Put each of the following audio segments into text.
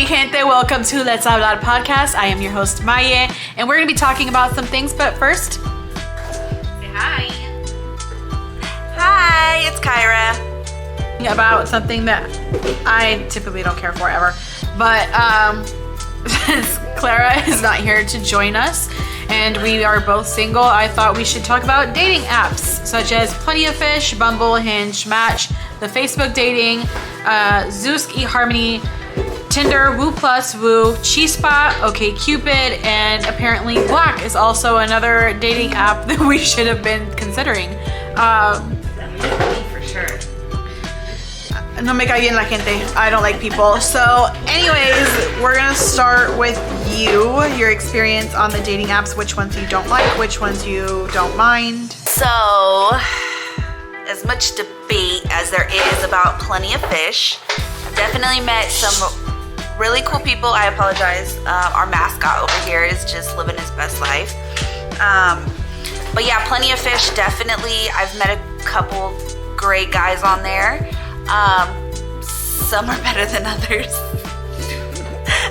gente, welcome to Let's Hablar podcast. I am your host, Maye, and we're going to be talking about some things, but first, say hi. Hi, it's Kyra. About something that I typically don't care for ever, but since Clara is not here to join us, and we are both single, I thought we should talk about dating apps, such as Plenty of Fish, Bumble, Hinge, Match, the Facebook dating, Zoosk, eHarmony, Tinder, Woo Plus, Woo, Cheespot, OkCupid, and apparently Black is also another dating app that we should have been considering. For sure. No me cae bien la gente. I don't like people. So anyways, we're gonna start with your experience on the dating apps, which ones you don't like, which ones you don't mind. So, as much debate as there is about Plenty of Fish, I've definitely met some really cool people. I apologize. Our mascot over here is just living his best life. But yeah, Plenty of Fish, definitely. I've met a couple great guys on there. Some are better than others.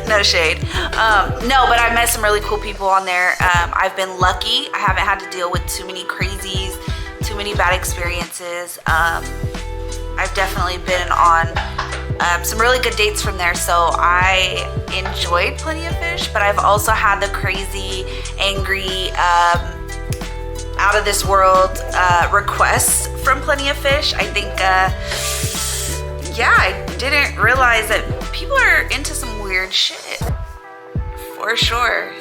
No shade. No, but I've met some really cool people on there. I've been lucky. I haven't had to deal with too many crazies, too many bad experiences. I've definitely been on some really good dates from there, so I enjoyed Plenty of Fish, but I've also had the crazy, angry, out of this world requests from Plenty of Fish. I think, I didn't realize that people are into some weird shit, for sure.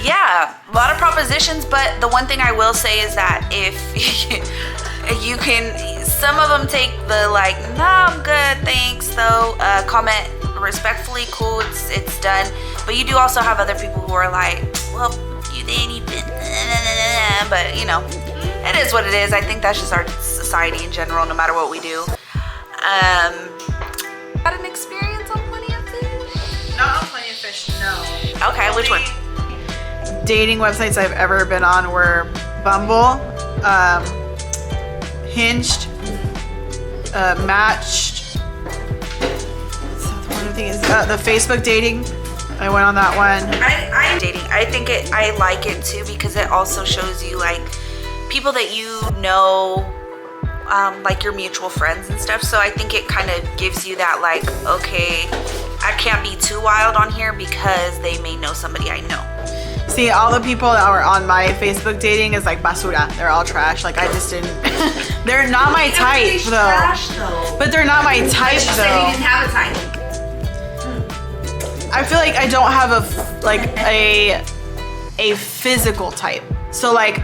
Yeah, a lot of propositions, but the one thing I will say is that if you can, some of them take the like, no, I'm good, thanks, though, comment respectfully, cool, it's done. But you do also have other people who are like, well, you didn't even, but you know, it is what it is. I think that's just our society in general, no matter what we do. Had an experience on Plenty of Fish? Not on Plenty of Fish, no. Okay, which one? Dating websites I've ever been on were Bumble, Hinged, Matched. One of the things, the Facebook dating. I went on that one. I'm dating. I think I like it too because it also shows you like people that you know, like your mutual friends and stuff. So I think it kind of gives you that like, okay, I can't be too wild on here because they may know somebody I know. See, all the people that were on my Facebook dating is like basura. They're all trash. Like I just didn't. They're not my type though. Trash, though. But they're not my type though. Said you didn't have a type. I feel like I don't have a physical type. So like,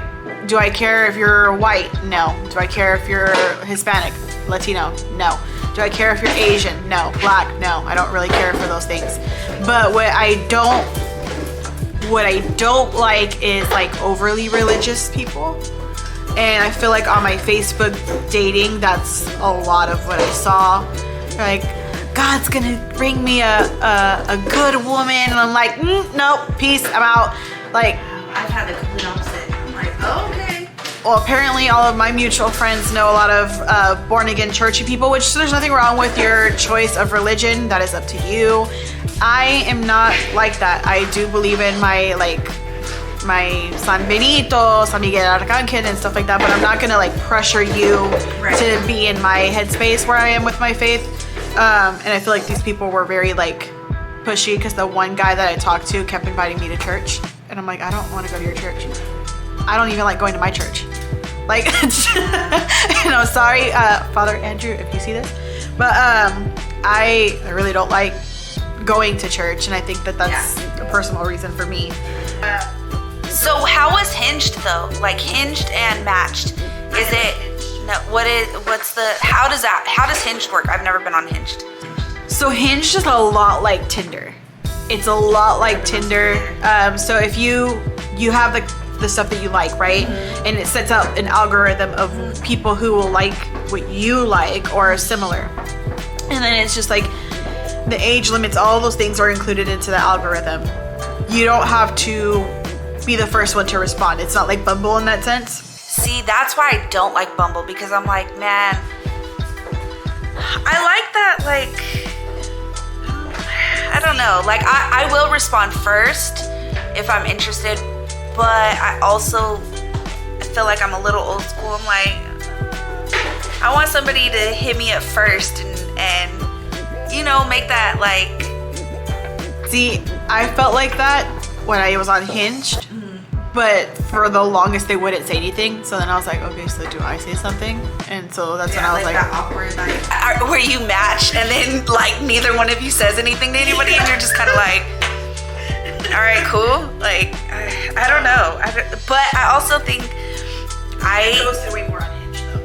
do I care if you're white? No. Do I care if you're Hispanic, Latino? No. Do I care if you're Asian? No. Black? No. I don't really care for those things. But what I don't like is like overly religious people. And I feel like on my Facebook dating, that's a lot of what I saw. Like, God's gonna bring me a good woman, and I'm like, nope, peace, I'm out. Like, I've had the complete opposite. I'm like, oh, okay. Well, apparently all of my mutual friends know a lot of born again churchy people, which there's nothing wrong with your choice of religion. That is up to you. I am not like that. I do believe in my San Benito, San Miguel Arcángel and stuff like that, but I'm not gonna like pressure you to be in my headspace where I am with my faith. And I feel like these people were very like pushy because the one guy that I talked to kept inviting me to church, and I'm like, I don't want to go to your church. I don't even like going to my church. Like, sorry, Father Andrew, if you see this, but I really don't like going to church, and I think that that's a personal reason for me. So how was Hinged though? Like Hinged and Matched? Is it? No, how does Hinged work? I've never been on Hinged. So Hinged is a lot like Tinder. It's a lot like Tinder. So if you have the stuff that you like, right? Mm-hmm. And it sets up an algorithm of people who will like what you like or are similar. And then it's just like the age limits, all those things are included into the algorithm. You don't have to be the first one to respond. It's not like Bumble in that sense. See, that's why I don't like Bumble, because I'm like, man, I like that, like, I don't know. Like, I will respond first if I'm interested, but I also feel like I'm a little old school. I'm like, I want somebody to hit me up first and you know, make that like. See, I felt like that when I was on Hinged, but for the longest they wouldn't say anything. So then I was like, okay, so do I say something? And so that's when I was like that awkward, like, where you match and then like neither one of you says anything to anybody, and you're just kind of like, all right, cool. Like, I don't know. But I also think I posted way more on Hinge though.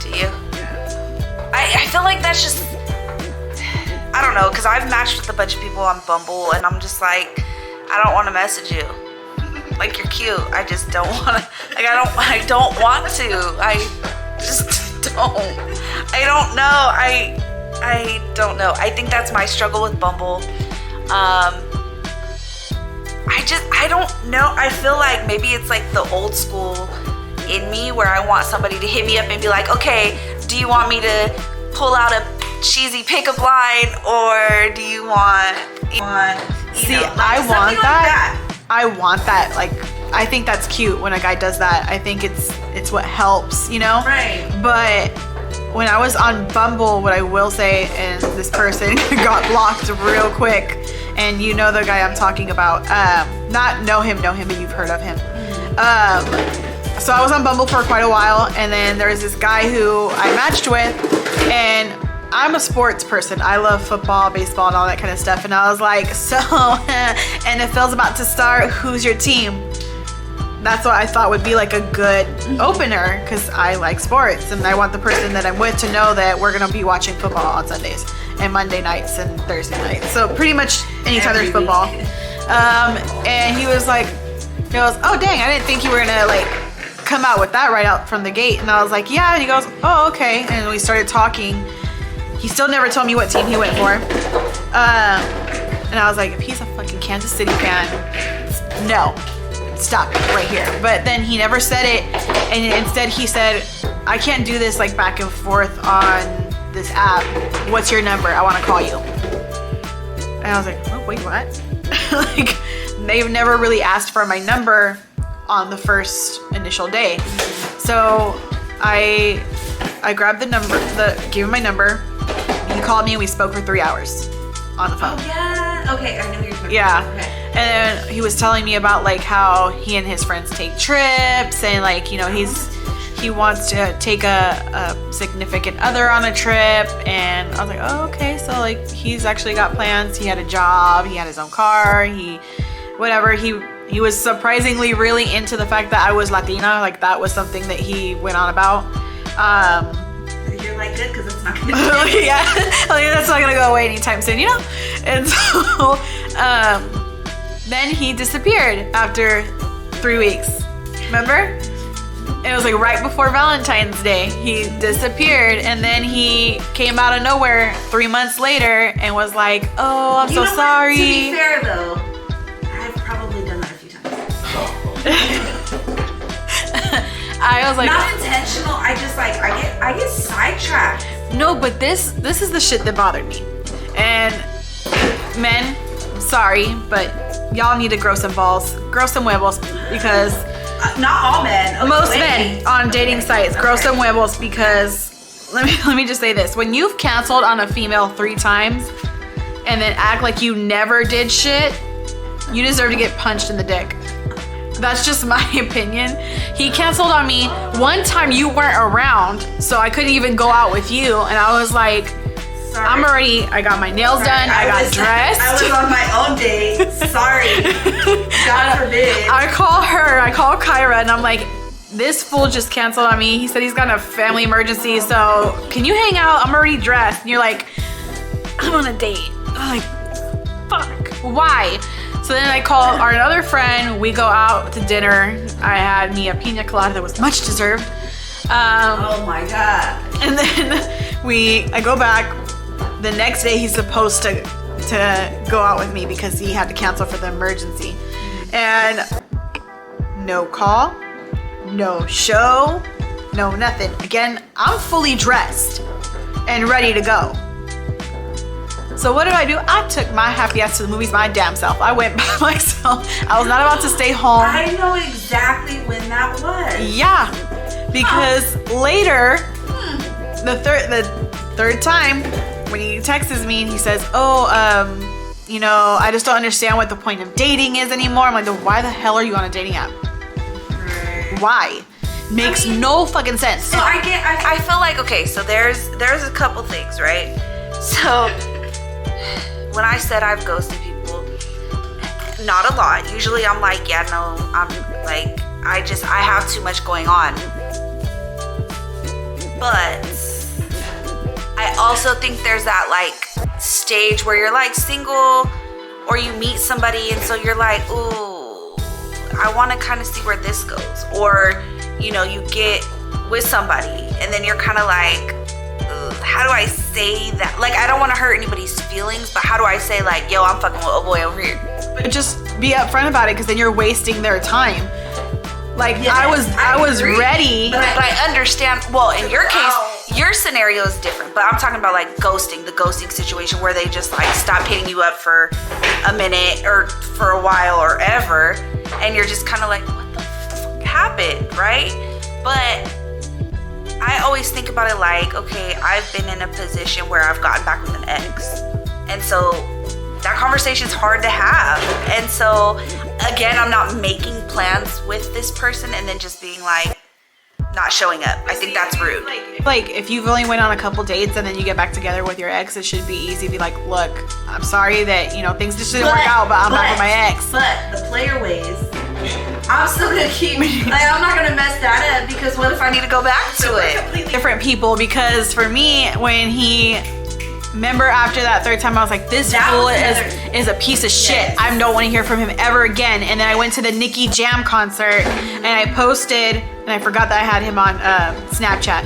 Do you? Yeah. I feel like that's just, I don't know, because I've matched with a bunch of people on Bumble and I'm just like, I don't want to message you. Like, you're cute. I just don't want to. Like, I don't want to. I just don't. I don't know. I don't know. I think that's my struggle with Bumble. I don't know. I feel like maybe it's like the old school in me where I want somebody to hit me up and be like, okay, do you want me to pull out a cheesy pickup line, or do you want, See, know, like I want like that. I want that. Like, I think that's cute when a guy does that. I think it's what helps, you know? Right. But when I was on Bumble, what I will say, and this person got blocked real quick, and you know the guy I'm talking about. Not know him, but you've heard of him. So I was on Bumble for quite a while, and then there was this guy who I matched with, and I'm a sports person. I love football, baseball, and all that kind of stuff. And I was like, so, NFL's about to start. Who's your team? That's what I thought would be like a good opener, because I like sports, and I want the person that I'm with to know that we're gonna be watching football on Sundays and Monday nights and Thursday nights. So pretty much anytime there's football. And he was like, he goes, oh dang, I didn't think you were gonna like come out with that right out from the gate. And I was like, yeah. And he goes, oh, okay. And we started talking. He still never told me what team he went for. And I was like, if he's a fucking Kansas City fan, no, stop it right here. But then he never said it. And instead he said, I can't do this like back and forth on this app. What's your number? I want to call you. And I was like, oh, wait, what? Like, they've never really asked for my number on the first initial day. So I grabbed the number, gave him my number. He called me and we spoke for 3 hours on the phone. Oh yeah. Okay, I know who you're talking Yeah. about. Okay. And then he was telling me about like how he and his friends take trips, and like, you know, he wants to take a significant other on a trip. And I was like, oh, okay. So like, he's actually got plans. He had a job, he had his own car, he was surprisingly really into the fact that I was Latina. Like, that was something that he went on about. You're like, good, because it's not gonna Yeah, like, that's not gonna go away anytime soon, you know? And so then he disappeared after 3 weeks. Remember? It was like right before Valentine's Day. He disappeared, and then he came out of nowhere 3 months later and was like, oh, I'm so sorry. To be fair though, I've probably done that a few times. I was like, not intentional. I just like I get sidetracked. no, but this is the shit that bothered me. And men, I'm sorry, but y'all need to grow some balls, grow some huevos, because Not all men. Okay, most wait. men on dating sites grow some huevos, because let me just say this: when you've canceled on a female 3 times and then act like you never did shit, you deserve to get punched in the dick. That's just my opinion. He canceled on me one time, you weren't around, so I couldn't even go out with you. And I was like, Sorry. I got my nails done, I got dressed. I was on my own date. Sorry. God forbid. I call Kyra, and I'm like, this fool just canceled on me. He said he's got a family emergency, so can you hang out? I'm already dressed. And you're like, I'm on a date. I'm like, fuck, why? So then I call our another friend. We go out to dinner. I had me a pina colada that was much deserved. Oh my God. And then I go back. The next day he's supposed to go out with me because he had to cancel for the emergency. And no call, no show, no nothing. Again, I'm fully dressed and ready to go. So what did I do? I took my happy ass to the movies my damn self. I went by myself. I was not about to stay home. I know exactly when that was. Yeah, because later, the third time, when he texts me and he says, you know, I just don't understand what the point of dating is anymore. I'm like, why the hell are you on a dating app? Why? Makes no fucking sense. So I feel like, okay, so there's a couple things, right? So when I said I've ghosted people, not a lot. Usually I'm like, yeah, no, I'm like, I have too much going on. But I also think there's that like stage where you're like single or you meet somebody and so you're like, ooh, I want to kind of see where this goes. Or, you know, you get with somebody and then you're kind of like, how do I say that? Like, I don't want to hurt anybody's feelings, but how do I say like, yo, I'm fucking with a boy over here? But just be upfront about it, because then you're wasting their time. Like, yes, I was ready. But I understand. Well, in your case, your scenario is different. But I'm talking about like ghosting, the ghosting situation where they just like stop hitting you up for a minute or for a while or ever, and you're just kind of like, what the fuck happened, right? But I always think about it like, okay, I've been in a position where I've gotten back with an ex, and so that conversation's hard to have. And so again, I'm not making plans with this person and then just being like not showing up. I think that's rude. Like if you've only went on a couple dates and then you get back together with your ex, it should be easy to be like, look, I'm sorry that, you know, things just didn't work out, but I'm back with my ex. But the player ways, I'm still gonna keep, like, I'm not gonna mess that up, because what if I need to go back to it? Different people, because for me, when he, remember after that third time, I was like, this fool is a piece of shit. Yes. I don't want to hear from him ever again. And then I went to the Nicki Jam concert and I posted, and I forgot that I had him on Snapchat.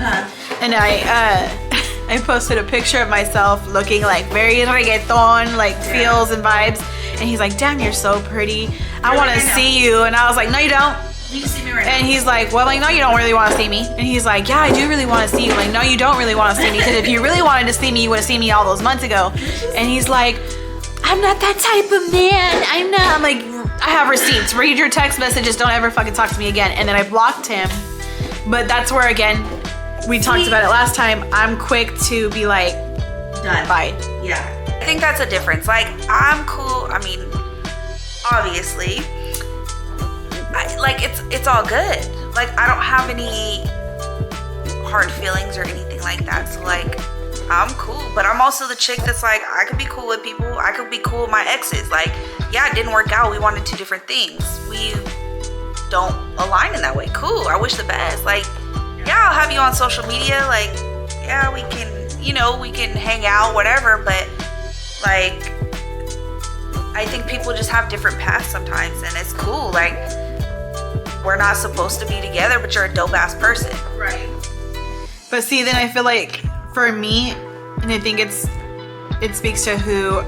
And I posted a picture of myself looking like very reggaeton, like feels and vibes. And he's like, damn, you're so pretty. I want to see you. And I was like, no, you don't. You see me right now. And he's like, well, like, no, you don't really want to see me. And he's like, yeah, I do really want to see you. Like, no, you don't really want to see me. Because if you really wanted to see me, you would have seen me all those months ago. And he's like, I'm not that type of man. I'm not. I'm like, I have receipts. Read your text messages. Don't ever fucking talk to me again. And then I blocked him. But that's where, again, we talked about it last time. I'm quick to be like, done. Bye. Yeah. I think that's a difference. Like, I'm cool. I mean, obviously. Like, it's all good. Like, I don't have any hard feelings or anything like that. So like, I'm cool. But I'm also the chick that's like, I could be cool with people. I could be cool with my exes. Like, yeah, it didn't work out. We wanted two different things. We don't align in that way. Cool. I wish the best. Like, yeah, I'll have you on social media. Like, yeah, we can, you know, we can hang out, whatever. But like, I think people just have different paths sometimes, and it's cool. Like, we're not supposed to be together, but you're a dope ass person. Right. But see, then I feel like for me, and I think it speaks to who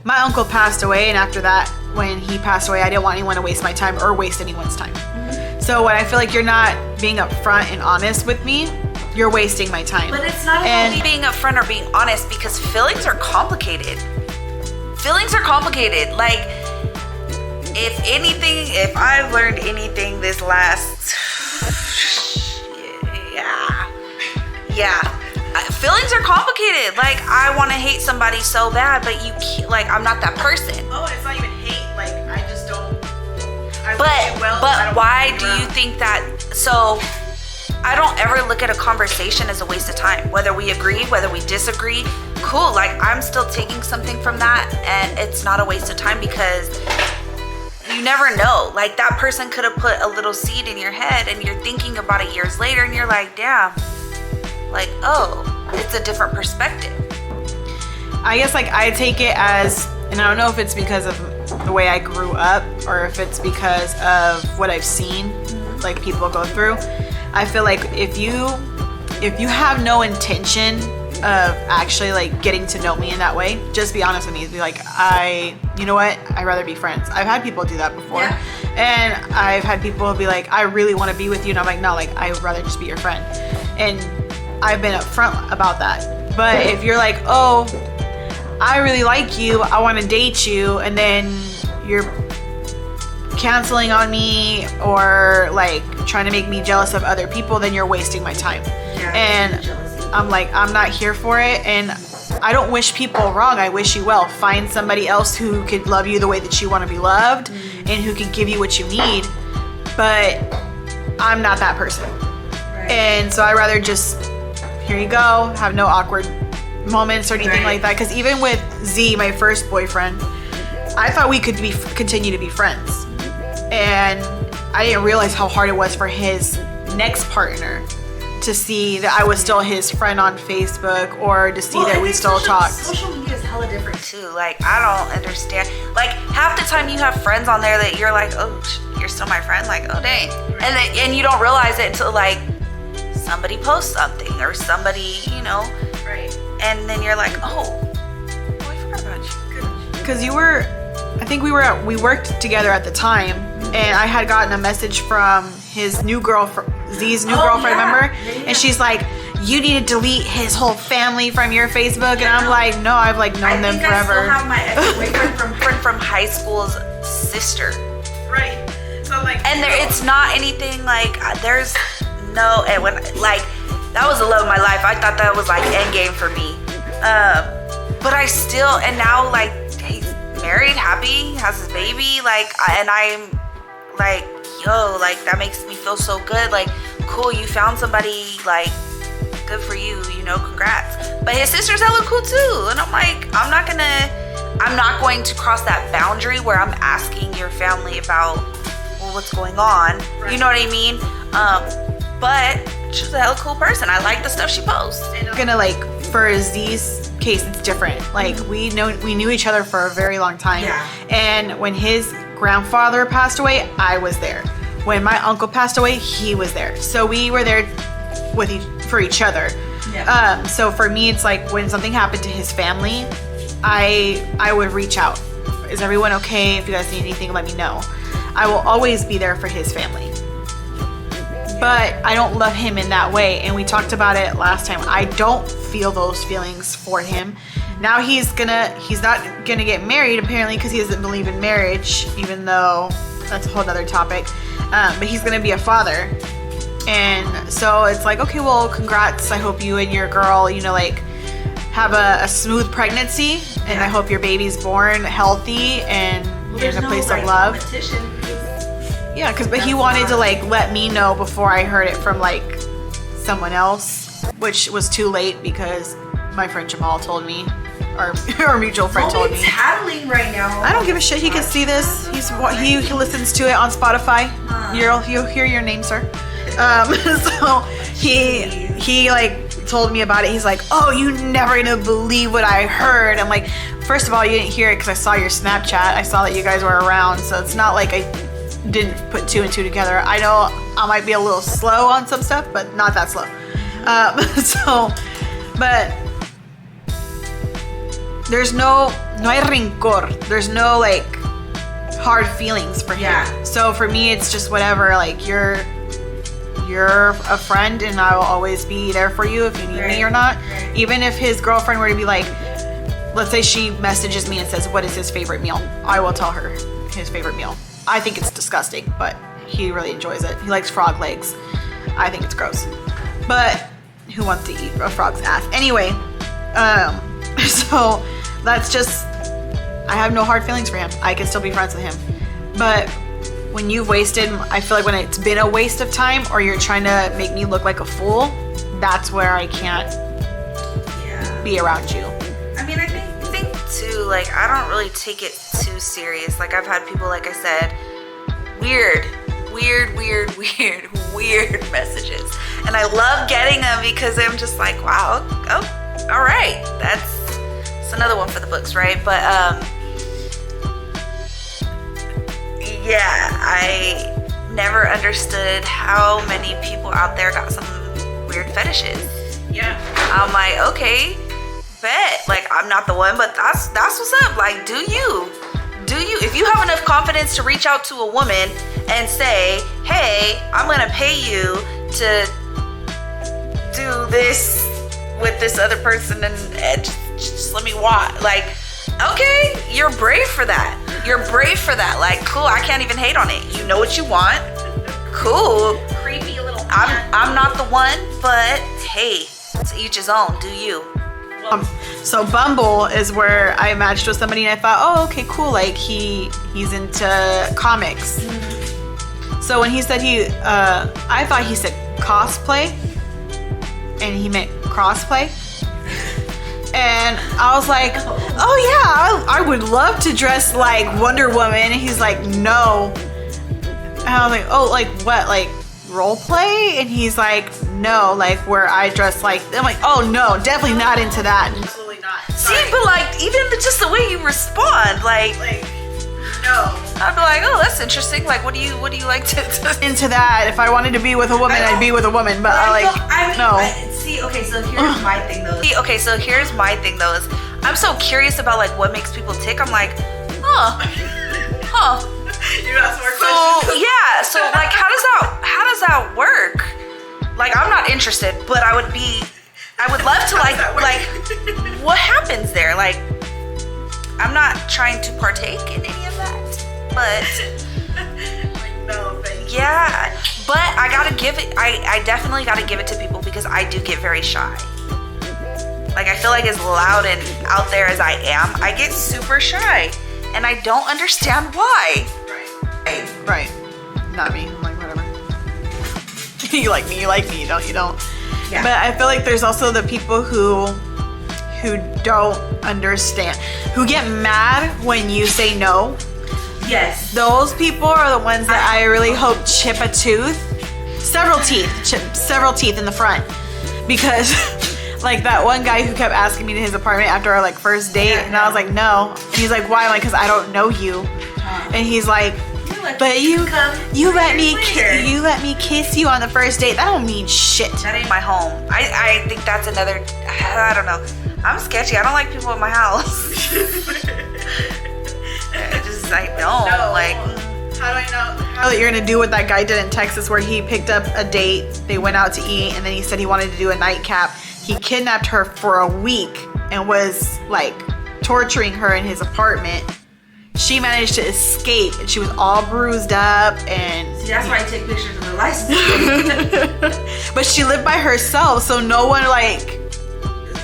my uncle passed away, and after that, when he passed away, I didn't want anyone to waste my time or waste anyone's time. Mm-hmm. So when I feel like you're not being upfront and honest with me, you're wasting my time. But it's not about me being upfront or being honest, because feelings are complicated. Feelings are complicated. Like, if anything, if I've learned anything this last, yeah, feelings are complicated. Like, I want to hate somebody so bad, but you can't, like, I'm not that person. Oh, it's not even hate. Like, I just don't. But why do you think that? So, I don't ever look at a conversation as a waste of time. Whether we agree, whether we disagree, cool. Like, I'm still taking something from that, and it's not a waste of time, because you never know. Like, that person could have put a little seed in your head, and you're thinking about it years later, and you're like, damn, like, oh, it's a different perspective. I guess, like, I take it as, and I don't know if it's because of the way I grew up or if it's because of what I've seen, like, people go through. I feel like if you have no intention of actually, like, getting to know me in that way, just be honest with me. Be like, you know what? I'd rather be friends. I've had people do that before. Yeah. And I've had people be like, I really want to be with you. And I'm like, no, like, I would rather just be your friend. And I've been upfront about that. But if you're like, oh, I really like you, I want to date you, and then you're canceling on me or like trying to make me jealous of other people, then you're wasting my time. And I'm like, I'm not here for it, and I don't wish people wrong. I wish you well. Find somebody else who could love you the way that you want to be loved and who could give you what you need. But I'm not that person. And so I'd rather just, here you go, have no awkward moments or anything like that. Because even with Z, my first boyfriend, I thought we could continue to be friends. And I didn't realize how hard it was for his next partner to see that I was still his friend on Facebook, or to see that we still talked. Social media is hella different too. Like, I don't understand. Like, half the time you have friends on there that you're like, oh, you're still my friend. Like, oh dang, and you don't realize it till like somebody posts something or somebody, you know, and then you're like, oh, I forgot about you. Because I think we worked together at the time, and I had gotten a message from his new girlfriend, Z's new girlfriend, remember? And she's like, you need to delete his whole family from your Facebook. And I'm like, no, I've like known them forever. I still have my ex-boyfriend from high school's sister. Right. So I'm like, and it's not anything like, there's no, and when like, that was the love of my life. I thought that was like end game for me. But I still, and now like he's married, happy, has his baby, like, and I'm like, yo, like that makes me feel so good. Like, cool, you found somebody, like, good for you, you know, congrats. But his sister's hella cool too, and I'm like, I'm not going to cross that boundary where I'm asking your family about, well, what's going on, you know what I mean? But she's a hella cool person. I like the stuff she posts. And I'm gonna, like, for Z's case, it's different. Like, we knew each other for a very long time. And when his grandfather passed away, I was there. When my uncle passed away, he was there. So we were there for each other. So for me, it's like when something happened to his family, I would reach out. Is everyone okay? If you guys need anything, let me know. I will always be there for his family. But I don't love him in that way, and we talked about it last time. I don't feel those feelings for him. Now he's not gonna get married apparently because he doesn't believe in marriage, even though that's a whole other topic. But he's gonna be a father, and so it's like, okay, well, congrats. I hope you and your girl, you know, like, have a smooth pregnancy, and I hope your baby's born healthy and in a place of love. Yeah, but he wanted to like let me know before I heard it from like someone else, which was too late because my friend Jamal told me, our mutual friend told me. Tattling right now. I don't give a shit. He can see this. He listens to it on Spotify. You'll hear your name, sir. So he like told me about it. He's like, oh, you never gonna believe what I heard. I'm like, first of all, you didn't hear it because I saw your Snapchat. I saw that you guys were around, so it's not like I didn't put two and two together. I know I might be a little slow on some stuff, but not that slow. But there's no hay rencor. There's no like hard feelings for him. So for me, it's just whatever. Like, you're a friend, and I will always be there for you if you need me or not. Even if his girlfriend were to be like, let's say she messages me and says, what is his favorite meal? I will tell her his favorite meal. I think it's disgusting, but he really enjoys it. He likes frog legs. I think it's gross. But who wants to eat a frog's ass? Anyway, so that's just, I have no hard feelings for him. I can still be friends with him. But when you've wasted, I feel like when it's been a waste of time, or you're trying to make me look like a fool, that's where I can't be around you. I mean, I think too, like, I don't really take it too serious. Like, I've had people, like I said, weird messages, and I love getting them because I'm just like, wow, oh, all right, that's another one for the books, right? But yeah, I never understood how many people out there got some weird fetishes. Yeah, I'm like, okay, bet. Like, I'm not the one, but that's what's up. Like, do you? If you have enough confidence to reach out to a woman and say, hey, I'm gonna pay you to do this with this other person, and Just let me watch. Like, okay, you're brave for that. You're brave for that. Like, cool. I can't even hate on it. You know what you want. Cool. Creepy little. I'm not the one, but hey, to each his own. Do you? So Bumble is where I matched with somebody, and I thought, oh, okay, cool. Like he's into comics. So when he said I thought he said cosplay, and he meant crossplay. And I was like, oh yeah, I would love to dress like Wonder Woman. And he's like, no. And I was like, oh, like what? Like role play? And he's like, no, like where I dress like. I'm like, oh no, definitely not into that. Absolutely not. See, but like even just the way you respond, like no. I'd be like, oh, that's interesting. Like, what do you like to into that? If I wanted to be with a woman, I'd be with a woman. But no. Okay, so here's my thing though. Is I'm so curious about like what makes people tick. I'm like, huh. You ask more questions. So yeah, so like how does that work? Like I'm not interested, but I would love to like what happens there? Like I'm not trying to partake in any of that, but no, thank you. Yeah, but I gotta give it. I definitely gotta give it to people because I do get very shy. Like I feel like as loud and out there as I am, I get super shy, and I don't understand why. Right. Not me. I'm like whatever. You like me. You don't. Yeah. But I feel like there's also the people who don't understand, who get mad when you say no. Yes. Those people are the ones that I really hope chip a tooth. Several teeth in the front. Because like that one guy who kept asking me to his apartment after our like first date, and I was like, no. And he's like, why? I'm like, because I don't know you. And he's like, but you let me kiss you on the first date. That don't mean shit. That ain't my home. I think that's another, I don't know. I'm sketchy. I don't like people in my house. I don't. No. Like, how do I know how you're gonna do what that guy did in Texas, where he picked up a date, they went out to eat, and then he said he wanted to do a nightcap. He kidnapped her for a week and was like torturing her in his apartment. She managed to escape, and she was all bruised up. And see, that's why I take pictures of the license plate. But she lived by herself, so no one like.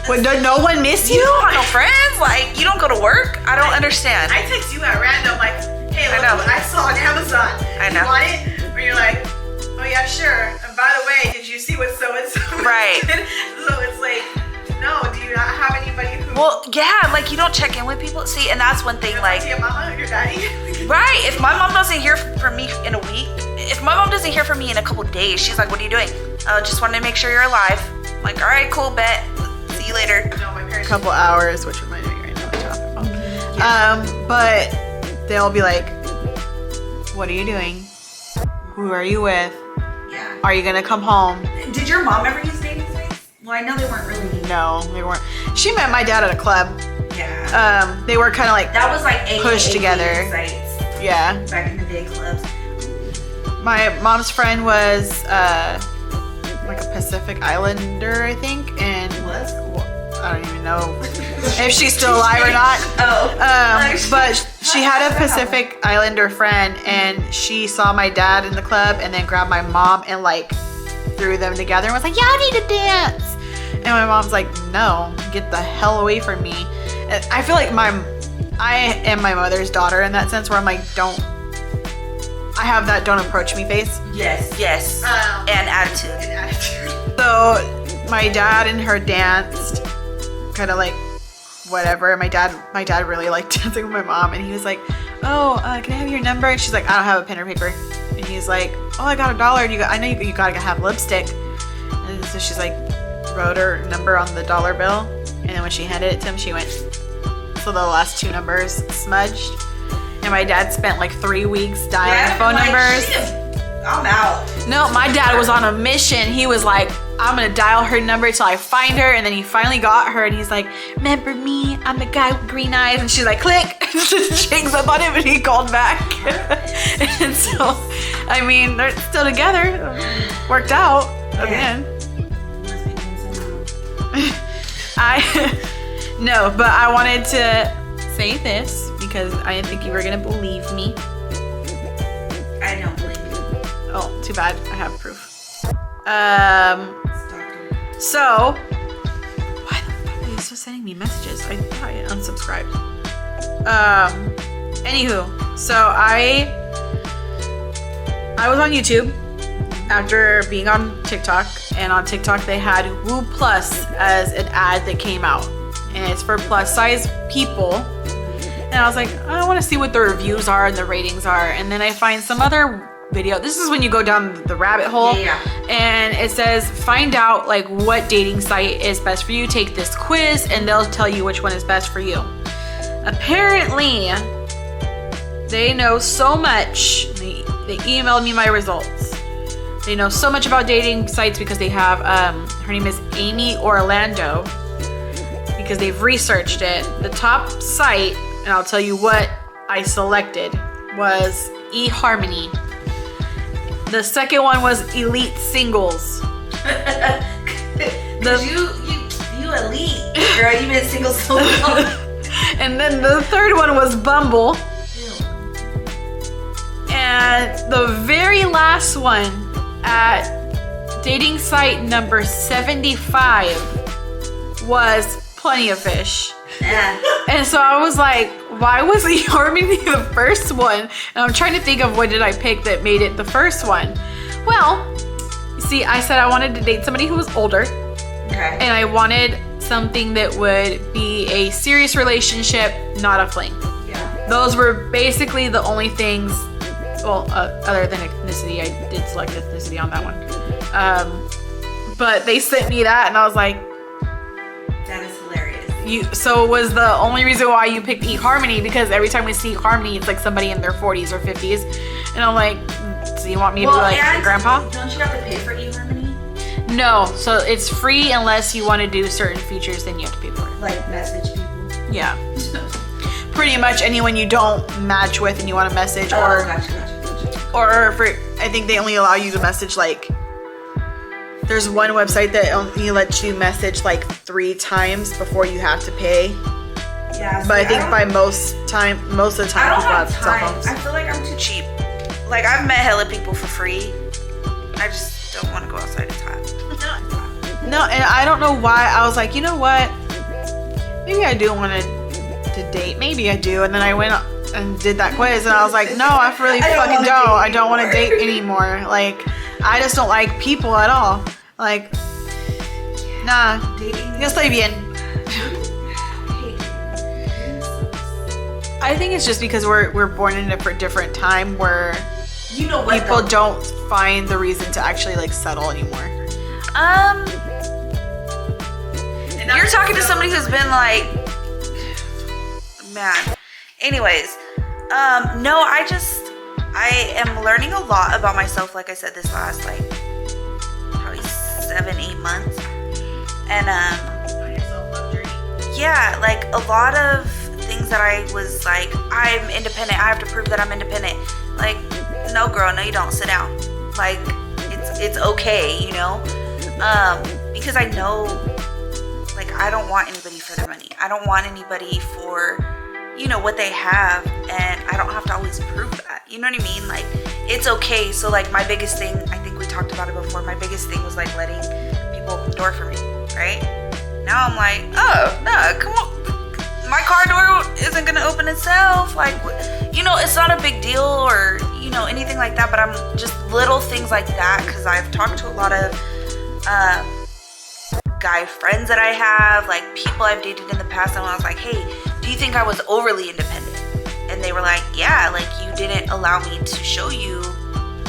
No one miss you? You don't have no friends? Like, you don't go to work? I don't understand. I text you at random, like, hey, look what I saw on Amazon. I know. You want it? Or you're like, oh yeah, sure. And by the way, did you see what so-and-so right. did? So it's like, no, do you not have anybody who... Well, yeah, like, you don't check in with people. See, and that's one thing, like... your mama or your daddy? Right. If my mom doesn't hear from me in a week, if my mom doesn't hear from me in a couple days, she's like, what are you doing? Just wanted to make sure you're alive. I'm like, all right, cool, bet. See you later. No, my parents. A couple hours, which reminded me right now what you're talking about. But they'll be like, what are you doing? Who are you with? Yeah. Are you gonna come home? Did your mom ever use dating sites? Well, I know they weren't really. No, they weren't. She met my dad at a club. Yeah. They were kind of like that was like pushed together. Sites. Yeah. Back in the day, clubs. My mom's friend was like a Pacific Islander, I think, and I don't even know if she's still alive or not. But she had a Pacific Islander friend, and she saw my dad in the club, and then grabbed my mom and like threw them together and was like, "Y'all need to dance." And my mom's like, "No, get the hell away from me." And I feel like I am my mother's daughter in that sense, where I'm like, I have that don't approach me face. Yes. And attitude. So my dad and her danced, kind of like whatever. My dad really liked dancing with my mom, and he was like, "Oh, can I have your number?" And she's like, "I don't have a pen or paper." And he's like, "Oh, I got $1. And I know you gotta have lipstick." And so she's like, wrote her number on the dollar bill, and then when she handed it to him, she went. So the last 2 numbers smudged. And my dad spent like 3 weeks dialing phone numbers. I'm out. No, my dad was on a mission. He was like, I'm gonna dial her number till I find her. And then he finally got her, and he's like, "Remember me? I'm the guy with green eyes." And she's like, click. She hangs up on him, and he called back. And so, I mean, they're still together. Worked out again. No, but I wanted to say this because I didn't think you were gonna believe me. I don't believe you. Oh, too bad. I have proof. So why the fuck are you still sending me messages? I thought I unsubscribed. Anywho, so I was on YouTube after being on TikTok, and on TikTok they had Woo Plus as an ad that came out, and it's for plus size people. And I was like, I want to see what the reviews are and the ratings are, and then I find some other video. This is when you go down the rabbit hole. Yeah. And it says find out like what dating site is best for you. Take this quiz and they'll tell you which one is best for you. Apparently they know so much. They emailed me my results. They know so much about dating sites because they have her name is Amy Orlando, because they've researched it. The top site, and I'll tell you what I selected, was eHarmony. The second one was Elite Singles. You elite, girl. You've been single so long. And then the third one was Bumble. And the very last one, at dating site number 75, was Plenty of Fish. Yeah. And so I was like, why was eHarmony the first one? And I'm trying to think of what did I pick that made it the first one. Well, you see, I said I wanted to date somebody who was older. Okay. And I wanted something that would be a serious relationship, not a fling. Yeah. Those were basically the only things, well, other than ethnicity. I did select ethnicity on that one. But they sent me that and I was like, That is hilarious. so was the only reason why you picked eHarmony, because every time we see eHarmony, it's like somebody in their 40s or 50s. And I'm like, so you want me to be like your grandpa? Don't you have to pay for eHarmony? No, so it's free unless you want to do certain features, then you have to pay for it. Like message people? Yeah. Pretty much anyone you don't match with and you want to message, or Gotcha. or for, I think they only allow you to message like, there's one website that only lets you message like 3 times before you have to pay. Yeah. But I think by most of the time I don't people have have cell time. phones. I feel like I'm too cheap. Like, I've met hella people for free. I just don't want to go outside. It's hot. No, and I don't know why. I was like, you know what? Maybe I do want to date. Maybe I do. And then I went and did that quiz, and I was like, no, I really fucking don't. I don't want to date anymore. Like, I just don't like people at all. Like, nah. Dating. Yo estoy bien. I think it's just because we're born in a different time where You know what? people though? don't find the reason to actually like settle anymore. You're talking to somebody who's been like, man. Anyways, no, I am learning a lot about myself. Like I said, this last like probably 7-8 months, and yeah, like a lot of things that I was like, I'm independent. I have to prove that I'm independent. Like, no, girl, no, you don't. Sit down. Like, it's okay, you know, because I know, like, I don't want anybody for their money. I don't want anybody for, you know, what they have, and I don't have to always prove that. You know what I mean? Like, it's okay. So, like, my biggest thing, I think we talked about it before, my biggest thing was, like, letting people open the door for me, right? Now I'm like, oh, no, come on. My car door isn't going to open itself. Like, you know, it's not a big deal or, you know, anything like that, but I'm just little things like that, because I've talked to a lot of guy friends that I have, like people I've dated in the past, and I was like, hey, do you think I was overly independent? And they were like, yeah, like you didn't allow me to show you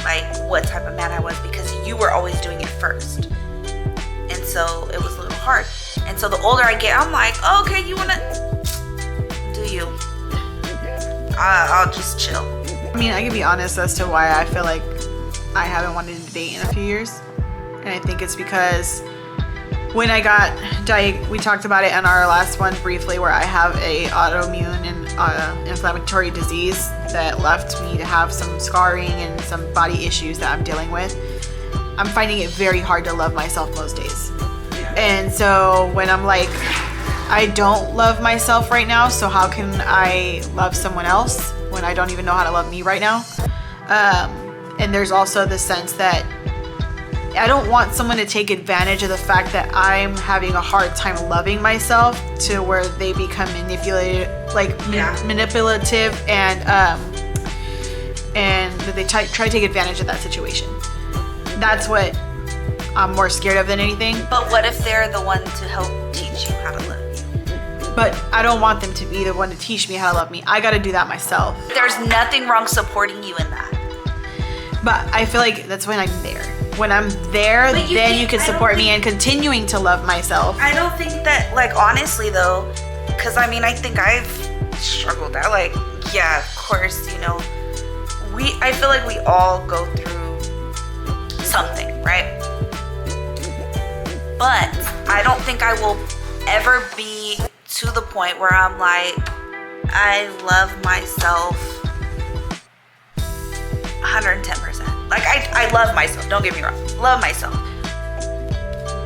like what type of man I was, because you were always doing it first. And so it was a little hard. And so the older I get, I'm like, oh, okay, you wanna do you? I'll just chill. I mean, I can be honest as to why I feel like I haven't wanted to date in a few years. And I think it's because when I got we talked about it in our last one briefly, where I have a autoimmune and inflammatory disease that left me to have some scarring and some body issues that I'm dealing with. I'm finding it very hard to love myself most days. And so when I'm like, I don't love myself right now, so how can I love someone else when I don't even know how to love me right now? And there's also the sense that I don't want someone to take advantage of the fact that I'm having a hard time loving myself to where they become manipulative and they try to take advantage of that situation. That's what I'm more scared of than anything. But what if they're the one to help teach you how to love you? But I don't want them to be the one to teach me how to love me. I got to do that myself. There's nothing wrong supporting you in that. But I feel like that's when I'm there. When I'm there, then you can support me in continuing to love myself. I don't think that, like, honestly though, because I mean, I think I've struggled out. Like, yeah, of course, you know, I feel like we all go through something, right? But I don't think I will ever be to the point where I'm like, I love myself 110%. Like, I love myself, don't get me wrong, love myself.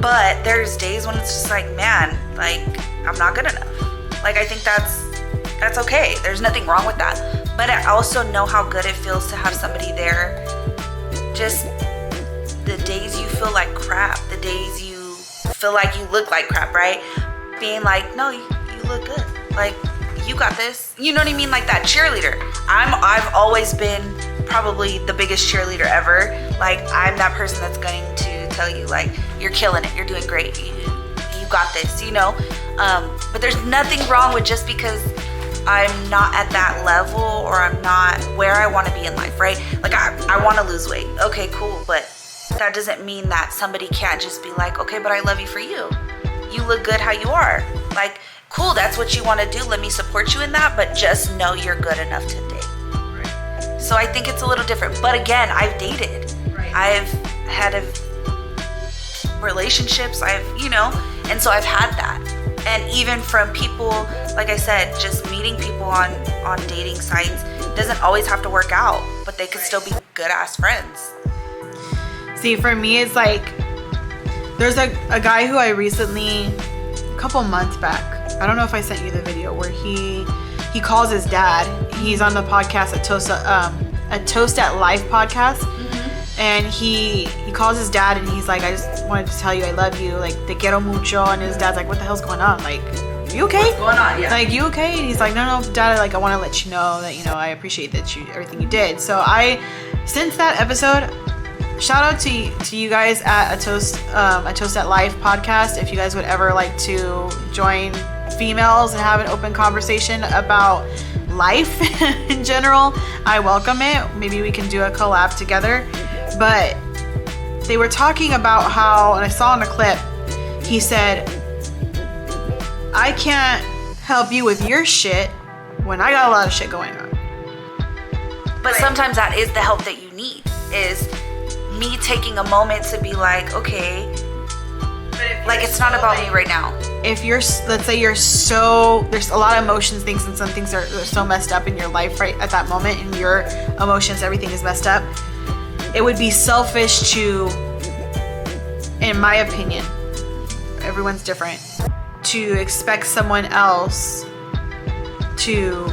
But there's days when it's just like, man, like, I'm not good enough. Like, I think that's okay. There's nothing wrong with that. But I also know how good it feels to have somebody there. Just the days you feel like crap, the days you feel like you look like crap, right? Being like, no, you look good. Like, you got this. You know what I mean? Like that cheerleader. I've always been probably the biggest cheerleader ever. Like, I'm that person that's going to tell you, like, you're killing it, you're doing great, you got this, you know. But there's nothing wrong with just because I'm not at that level or I'm not where I want to be in life, right? Like, I want to lose weight. Okay, cool, but that doesn't mean that somebody can't just be like, okay, but I love you for you. You look good how you are. Like, cool, that's what you want to do. Let me support you in that, but just know you're good enough to date. Right. So I think it's a little different. But again, I've dated. Right. I've had relationships. And so I've had that. And even from people, like I said, just meeting people on dating sites doesn't always have to work out, but they could still be good ass friends. See, for me, it's like, there's a guy who I recently, a couple months back, I don't know if I sent you the video, where he calls his dad. He's on the podcast a Toast at Life podcast. Mm-hmm. And he calls his dad and he's like, I just wanted to tell you I love you, like, te quiero mucho. And his dad's like, what the hell's going on? Like, you okay? What's going on? Yeah. Like, you okay? And he's like, no, dad, like, I want to let you know that, you know, I appreciate that everything you did. So since that episode, shout out to you guys at a Toast at Life podcast. If you guys would ever like to join females and have an open conversation about life in general, I welcome it. Maybe we can do a collab together. But they were talking about how, and I saw in a clip, he said, I can't help you with your shit when I got a lot of shit going on. But sometimes that is the help that you need, is me taking a moment to be like, okay, like, it's not about me right now. If you're, let's say you're there's a lot of emotions, things, and some things are so messed up in your life right at that moment, and your emotions, everything is messed up. It would be selfish to, in my opinion, everyone's different, to expect someone else to,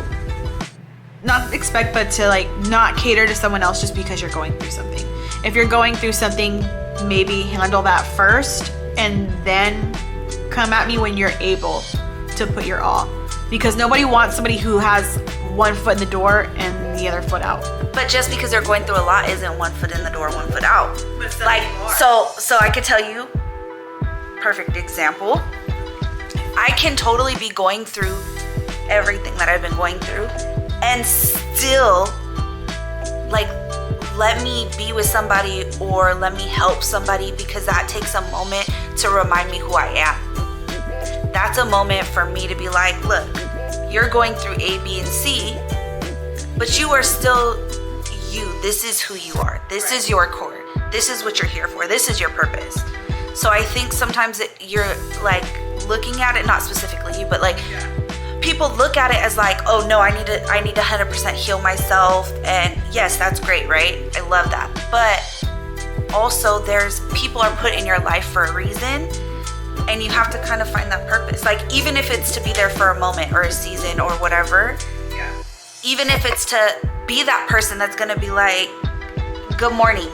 not expect, but to, like, not cater to someone else just because you're going through something. If you're going through something, maybe handle that first and then come at me when you're able to put your all. Because nobody wants somebody who has one foot in the door and the other foot out. But just because they're going through a lot isn't one foot in the door, one foot out. Like, so I could tell you, perfect example. I can totally be going through everything that I've been going through and still, like, let me be with somebody or let me help somebody, because that takes a moment to remind me who I am. That's a moment for me to be like, look, you're going through A, B, and C, but you are still you. This is who you are. This is your core. This is what you're here for. This is your purpose. So I think sometimes you're, like, looking at it, not specifically you, but, like, people look at it as like, oh no, I need to 100% heal myself. And yes, that's great, right? I love that. But also, there's people are put in your life for a reason, And you have to kind of find that purpose. Like, even if it's to be there for a moment or a season or whatever, even if it's to be that person that's going to be like, good morning.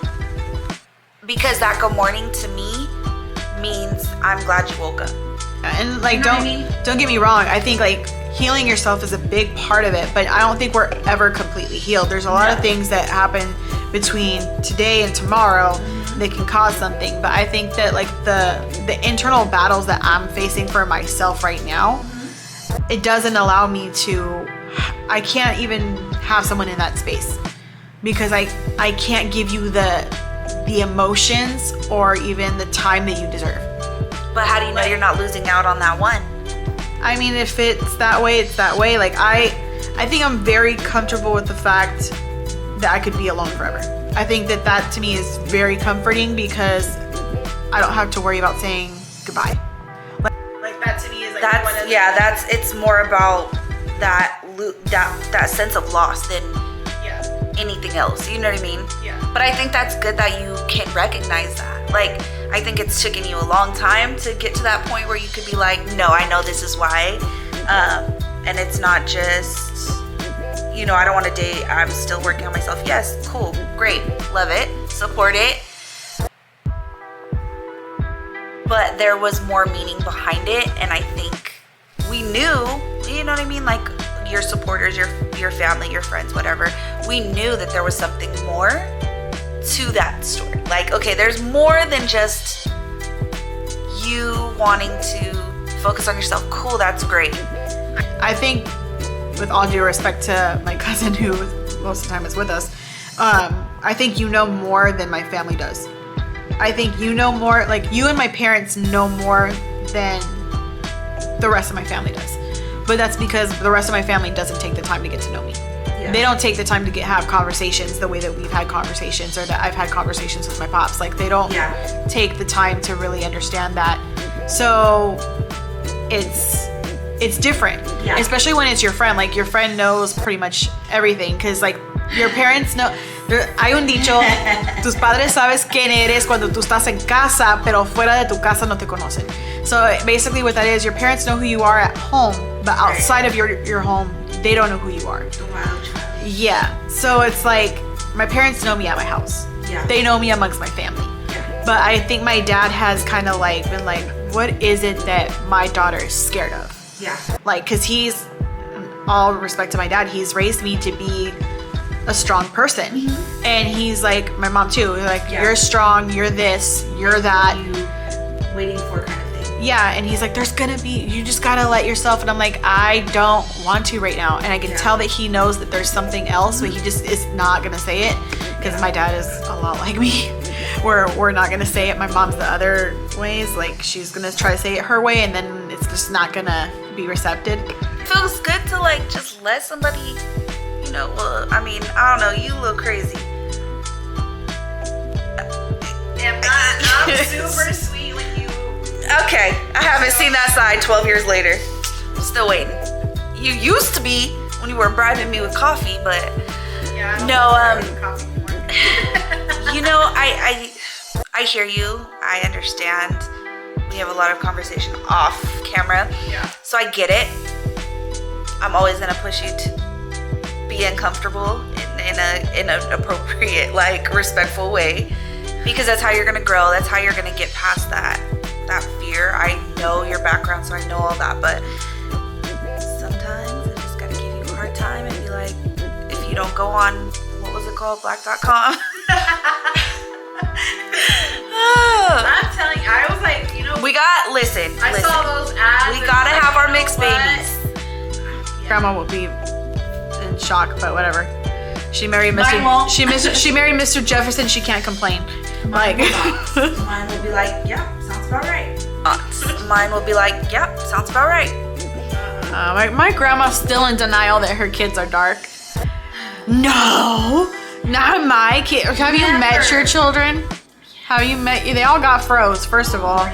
Because that good morning to me means I'm glad you woke up. And like, You know what I mean? don't get me wrong. I think like healing yourself is a big part of it, but I don't think we're ever completely healed. There's a lot of things that happen between today and tomorrow that can cause something. But I think that like the internal battles that I'm facing for myself right now, it doesn't allow me to, I can't even have someone in that space because I can't give you the emotions or even the time that you deserve. But how do you know you're not losing out on that one? I mean, if it's that way, it's that way. Like I think I'm very comfortable with the fact that I could be alone forever. I think that to me is very comforting because I don't have to worry about saying goodbye. Like that to me is like it's more about that sense of loss than anything else. You know what I mean? Yeah. But I think that's good that you can recognize that. Like, I think it's taken you a long time to get to that point where you could be like, no, I know this is why. And it's not just, I don't want to date. I'm still working on myself. Yes, cool, great, love it, support it. But there was more meaning behind it. And I think we knew, you know what I mean? Like, your supporters, your family, your friends, whatever, we knew that there was something more to that story. Like, okay, there's more than just you wanting to focus on yourself. Cool, that's great. I think, with all due respect to my cousin who most of the time is with us, I think you know more than my family does. I think you know more, like you and my parents know more than the rest of my family does. But that's because the rest of my family doesn't take the time to get to know me. Yeah. They don't take the time to have conversations the way that we've had conversations or that I've had conversations with my pops. Like they don't take the time to really understand that. So it's different, especially when it's your friend. Like your friend knows pretty much everything because like your parents know. Hay un dicho, tus padres sabes quién eres cuando tú estás en casa, pero fuera de tu casa no te conocen. So basically what that is, your parents know who you are at home, but outside of your home, they don't know who you are. Yeah. So it's like, my parents know me at my house. Yeah. They know me amongst my family. Yeah. But I think my dad has kind of like been like, what is it that my daughter is scared of? Yeah. Like, cause he's, all respect to my dad, he's raised me to be a strong person. Mm-hmm. And he's like, my mom too, like, you're strong, you're this, you're that. You waiting for kind of thing. Yeah, and he's like, there's gonna be, you just gotta let yourself. And I'm like, I don't want to right now. And I can tell that he knows that there's something else, but he just is not gonna say it. Because my dad is a lot like me. We're not gonna say it. My mom's the other ways. Like, she's gonna try to say it her way, and then it's just not gonna be receptive. It feels good to like just let somebody, well, I mean, I don't know, you look crazy. I'm super sweet when you... Okay, I haven't seen that side 12 years later. I'm still waiting. You used to be when you were bribing me with coffee, but... Yeah, coffee anymore. I hear you. I understand. We have a lot of conversation off camera. Yeah. So I get it. I'm always gonna push you to be uncomfortable in an appropriate, like, respectful way, because that's how you're gonna grow. That's how you're gonna get past that fear. I know your background, so I know all that, but sometimes I just gotta give you a hard time and be like, if you don't go on, what was it called, black.com? I'm telling you, I was like, listen. I saw those ads. We gotta have our mixed babies. Grandma will be in shock, but whatever. She married Mr. She married Mr. Jefferson. She can't complain. Mine will be like, yeah, sounds about right. Mine will be like, yeah, sounds about right. My grandma's still in denial that her kids are dark. No, not my kid. Have you met your children? Have you met? They all got froze. First of all,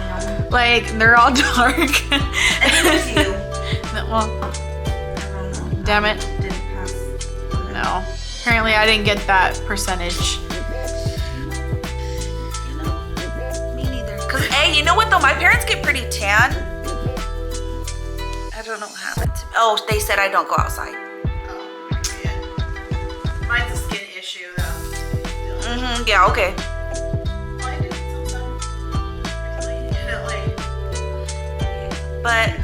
like, they're all dark. And with you. Well, damn it. No. Apparently I didn't get that percentage. Me neither. Because Hey, you know what though? My parents get pretty tan. I don't know what happened to me. Oh, they said I don't go outside. Oh, yeah. Mine's a skin issue though. Mm-hmm. Yeah, okay. But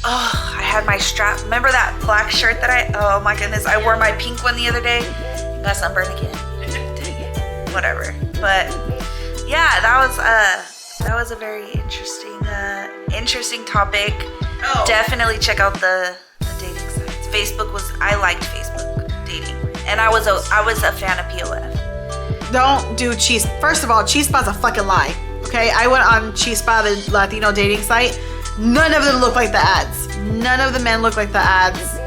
oh, I had my strap. Remember that black shirt that oh my goodness, I wore my pink one the other day. Got sunburned again. Dang it. Whatever. But yeah, that was a very interesting topic. Oh. Definitely check out the dating sites. I liked Facebook dating. And I was a fan of POF. Don't do cheese. First of all, Chispa's a fucking lie. Okay, I went on Chispa, the Latino dating site. None of them look like the ads. None of the men look like the ads.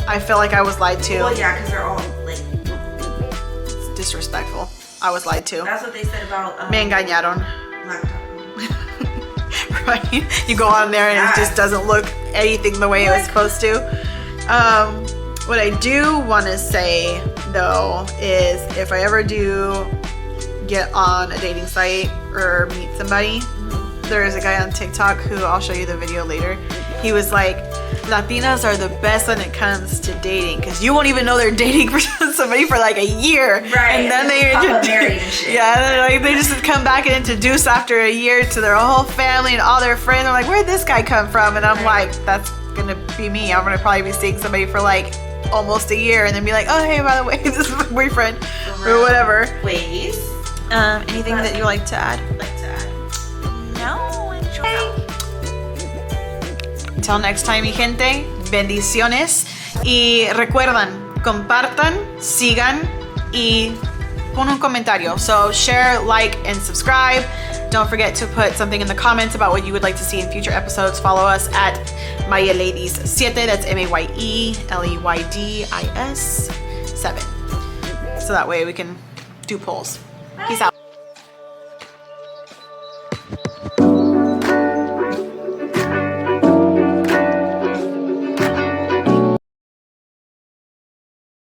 I feel like I was lied to. Well, yeah, because they're all like... It's disrespectful. I was lied to. That's what they said about... Me engañaron. Right? You go on there and it just doesn't look anything the way it was supposed to. What I do want to say, though, is if I ever do get on a dating site or meet somebody, there's a guy on TikTok who I'll show you the video later. He was like, Latinas are the best when it comes to dating because you won't even know they're dating for somebody for like a year, right? And then they introduce, yeah, like they just come back and introduce after a year to their whole family and all their friends. I'm like, where'd this guy come from? And I'm like, that's gonna be me. I'm gonna probably be seeing somebody for like almost a year and then be like, oh hey, by the way, this is my boyfriend or whatever. Wait. Anything that you like to add? No, enjoy. Until next time, mi gente, bendiciones. Y recuerdan, compartan, sigan y pon un comentario. So share, like, and subscribe. Don't forget to put something in the comments about what you would like to see in future episodes. Follow us at Maye Ladies 7. That's MAYE LEYDIS 7. So that way we can do polls. Peace out.